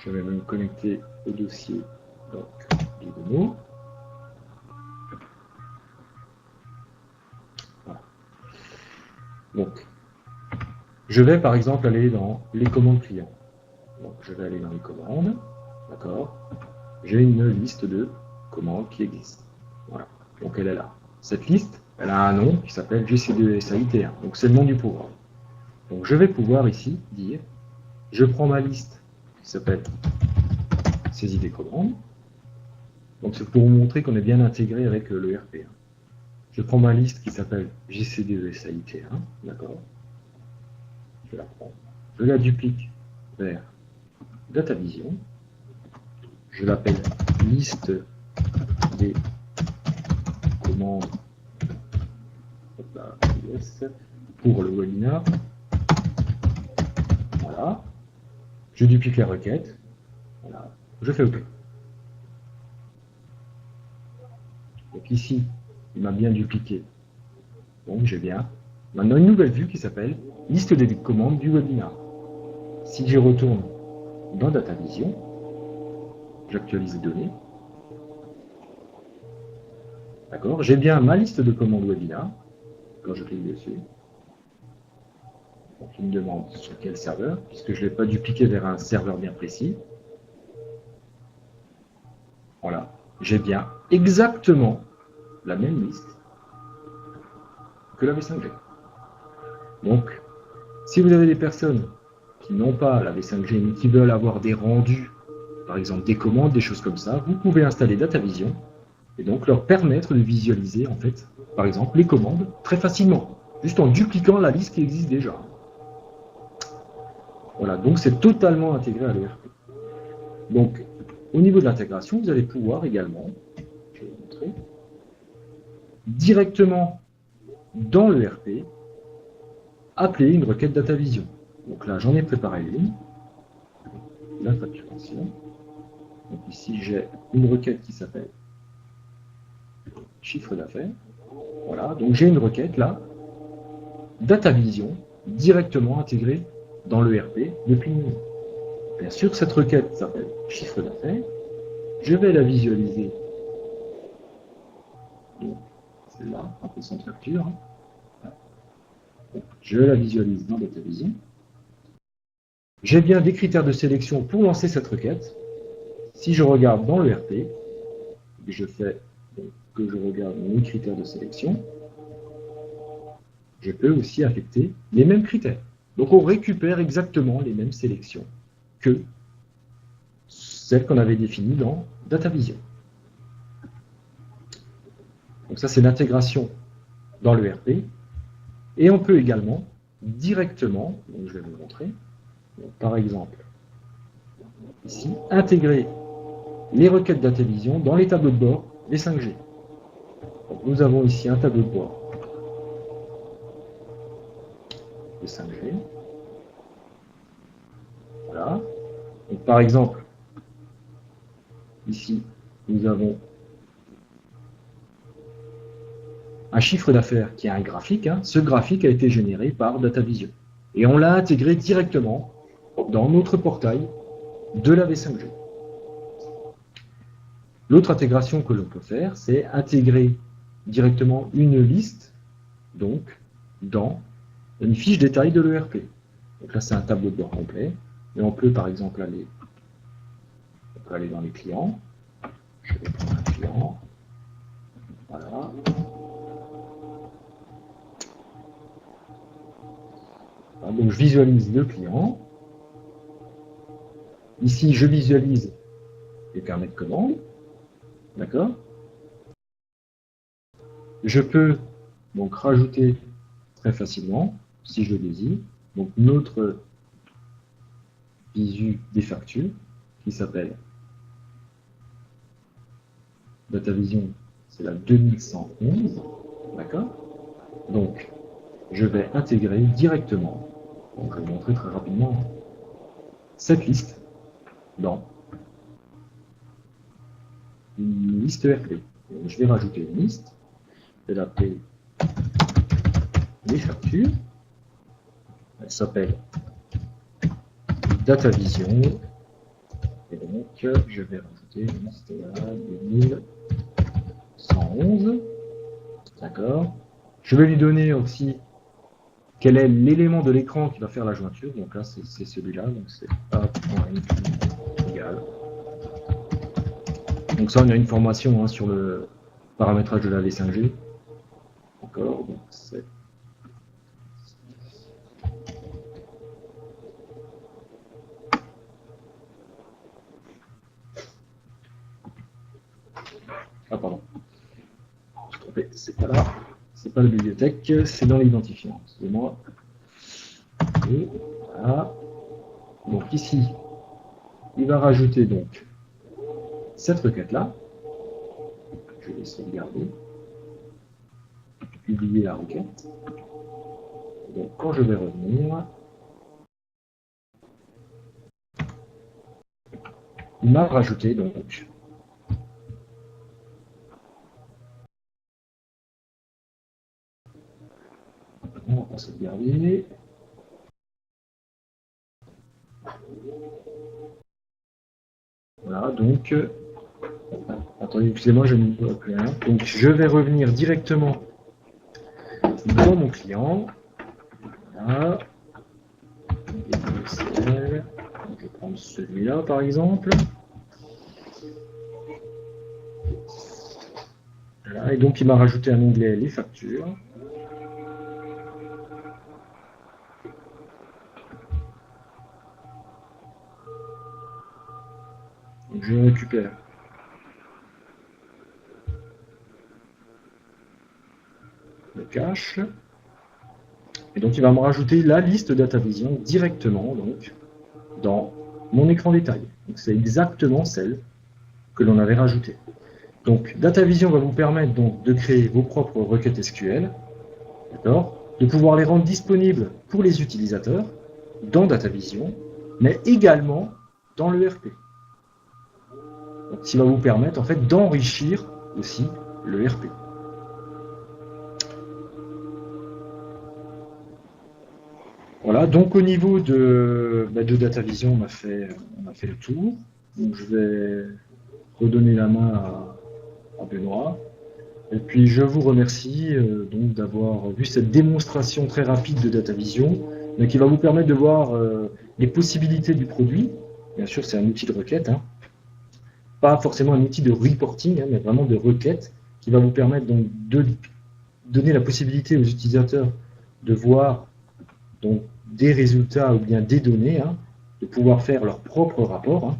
Je vais me connecter au dossier donc, du démo. Voilà. Donc, je vais par exemple aller dans les commandes clients. Donc, je vais aller dans les commandes. D'accord. J'ai une liste de commandes qui existent. Voilà. Donc, elle est là. Cette liste, elle a un nom qui s'appelle GCDESAIT1. Donc, c'est le nom du programme. Donc, je vais pouvoir ici dire, je prends ma liste qui s'appelle saisie des commandes. Donc, c'est pour vous montrer qu'on est bien intégré avec l'ERP. Je prends ma liste qui s'appelle GCDESAIT1. D'accord. Je la prends. Je la duplique vers DataVision. Je l'appelle liste des commandes pour le webinar. Voilà. Je duplique la requête. Voilà. Je fais OK. Donc ici, il m'a bien dupliqué. Donc j'ai bien maintenant une nouvelle vue qui s'appelle liste des commandes du webinar. Si j'y retourne dans DataVision, j'actualise les données. D'accord. J'ai bien ma liste de commandes webinar. Quand je clique dessus. Donc il me demande sur quel serveur, puisque je ne l'ai pas dupliqué vers un serveur bien précis. Voilà. J'ai bien exactement la même liste que la V5G. Donc, si vous avez des personnes qui n'ont pas la V5G, mais qui veulent avoir des rendus, par exemple des commandes, des choses comme ça, vous pouvez installer DataVision et donc leur permettre de visualiser, en fait, par exemple, les commandes très facilement, juste en dupliquant la liste qui existe déjà. Voilà, donc c'est totalement intégré à l'ERP. Donc, au niveau de l'intégration, vous allez pouvoir également, je vais vous montrer, directement dans l'ERP, appeler une requête DataVision. Donc là, j'en ai préparé une, la facturation. Donc ici, j'ai une requête qui s'appelle chiffre d'affaires. Voilà, donc j'ai une requête là, DataVision, directement intégrée dans l'ERP depuis une. Bien sûr, cette requête s'appelle chiffre d'affaires. Je vais la visualiser. Donc, celle-là, après son facture. Je la visualise dans DataVision. J'ai bien des critères de sélection pour lancer cette requête. Si je regarde dans l'ERP, je fais que je regarde mes critères de sélection, je peux aussi affecter les mêmes critères. Donc on récupère exactement les mêmes sélections que celles qu'on avait définies dans DataVision. Donc ça c'est l'intégration dans l'ERP. Et on peut également directement, donc je vais vous montrer, donc par exemple, ici, intégrer les requêtes DataVision dans les tableaux de bord des 5G. Donc nous avons ici un tableau de bord des 5G. par exemple, ici, nous avons un chiffre d'affaires qui a un graphique. Hein. Ce graphique a été généré par DataVision. Et on l'a intégré directement dans notre portail de la V5G. L'autre intégration que l'on peut faire, c'est intégrer directement une liste, donc, dans une fiche détail de l'ERP. Donc là, c'est un tableau de bord complet. Et on peut, par exemple, aller dans les clients. Je vais prendre un client. Voilà. Donc, je visualise le client. Ici, je visualise les carnets de commandes. D'accord? Je peux donc rajouter très facilement, si je le désire, donc notre visu des factures qui s'appelle DataVision, c'est la 2111. D'accord? Donc, je vais intégrer directement, donc je vais montrer très rapidement, cette liste dans une liste ERP. Donc, je vais rajouter une liste, je vais l'appeler les factures, elle s'appelle DataVision, et donc je vais rajouter une liste là, 2111, d'accord. Je vais lui donner aussi quel est l'élément de l'écran qui va faire la jointure, donc là c'est celui-là, donc c'est A.NP égal. Donc ça on a une formation hein, sur le paramétrage de la V5G, d'accord, donc c'est ah pardon, je suis trompé, c'est pas là, c'est pas la bibliothèque, c'est dans l'identifiant, excusez-moi. Et voilà. Donc ici, il va rajouter donc cette requête-là. Je vais sauvegarder, publier la requête. Donc quand je vais revenir, il m'a rajouté donc on va sauvegarder. Voilà, donc attendez, excusez-moi, je ne vois plus rien. Donc je vais revenir directement dans mon client. Voilà. Je vais prendre celui-là par exemple. Voilà, et donc il m'a rajouté un onglet les factures. Donc je récupère le cache. Et donc il va me rajouter la liste DataVision directement donc, dans mon écran détail. Donc c'est exactement celle que l'on avait rajoutée. Donc DataVision va vous permettre donc, de créer vos propres requêtes SQL, de pouvoir les rendre disponibles pour les utilisateurs dans DataVision, mais également dans l'ERP. Donc, ce qui va vous permettre en fait d'enrichir aussi l'ERP. Voilà, donc au niveau de DataVision, on a fait le tour. Donc, je vais redonner la main à Benoît. Et puis je vous remercie donc d'avoir vu cette démonstration très rapide de DataVision, mais qui va vous permettre de voir les possibilités du produit. Bien sûr, c'est un outil de requête, hein. Pas forcément un outil de reporting, hein, mais vraiment de requête, qui va vous permettre donc de donner la possibilité aux utilisateurs de voir donc, des résultats ou bien des données, hein, de pouvoir faire leur propre rapport, hein,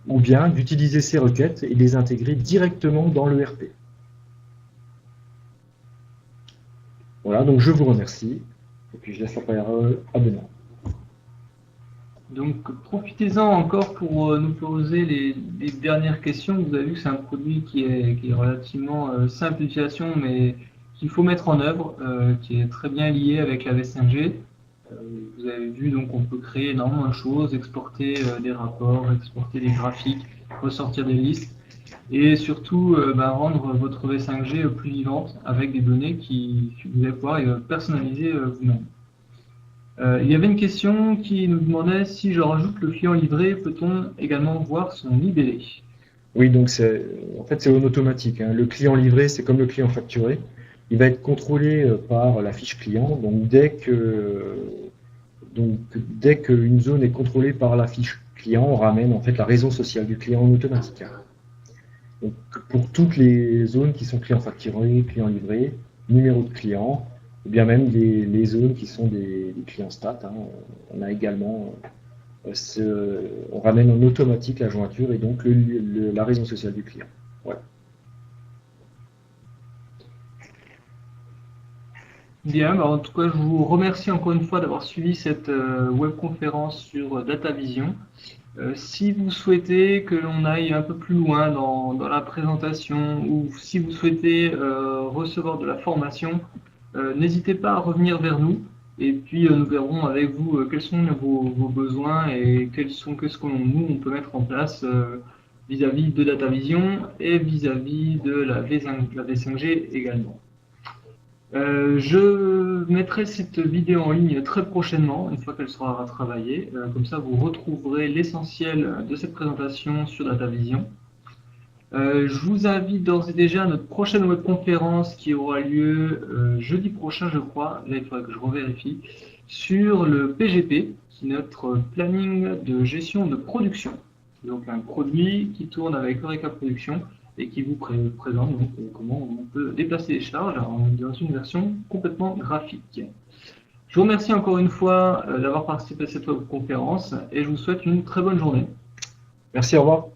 ou bien d'utiliser ces requêtes et les intégrer directement dans l'ERP. Voilà, donc je vous remercie, et puis je laisse la parole à Benoît. Donc profitez-en encore pour nous poser les dernières questions. Vous avez vu que c'est un produit qui est relativement simple d'utilisation, mais qu'il faut mettre en œuvre, qui est très bien lié avec la V5G. vous avez vu, donc on peut créer énormément de choses, exporter des rapports, exporter des graphiques, ressortir des listes, et surtout rendre votre V5G plus vivante avec des données que vous allez pouvoir personnaliser vous-même. Il y avait une question qui nous demandait si je rajoute le client livré, peut-on également voir son libellé? Oui, donc en fait, c'est en automatique, hein. Le client livré, c'est comme le client facturé. Il va être contrôlé par la fiche client. Donc, dès qu'une zone est contrôlée par la fiche client, on ramène en fait la raison sociale du client en automatique, hein. Donc, pour toutes les zones qui sont clients facturés, clients livrés, numéro de client, ou bien même les zones qui sont des clients stat, hein, on a également on ramène en automatique la jointure et donc la raison sociale du client. Voilà. Bien, en tout cas, je vous remercie encore une fois d'avoir suivi cette webconférence sur DataVision. Si vous souhaitez que l'on aille un peu plus loin dans la présentation ou si vous souhaitez recevoir de la formation, n'hésitez pas à revenir vers nous et puis nous verrons avec vous quels sont vos besoins et qu'est-ce que nous on peut mettre en place vis-à-vis de DataVision et vis-à-vis de la V5G également. Je mettrai cette vidéo en ligne très prochainement, une fois qu'elle sera retravaillée. Comme ça, vous retrouverez l'essentiel de cette présentation sur DataVision. Je vous invite d'ores et déjà à notre prochaine webconférence qui aura lieu jeudi prochain, je crois, là il faudra que je revérifie, sur le PGP, qui est notre planning de gestion de production. Donc un produit qui tourne avec Eureka Production et qui vous présente donc, comment on peut déplacer les charges dans une version complètement graphique. Je vous remercie encore une fois d'avoir participé à cette webconférence et je vous souhaite une très bonne journée. Merci, au revoir.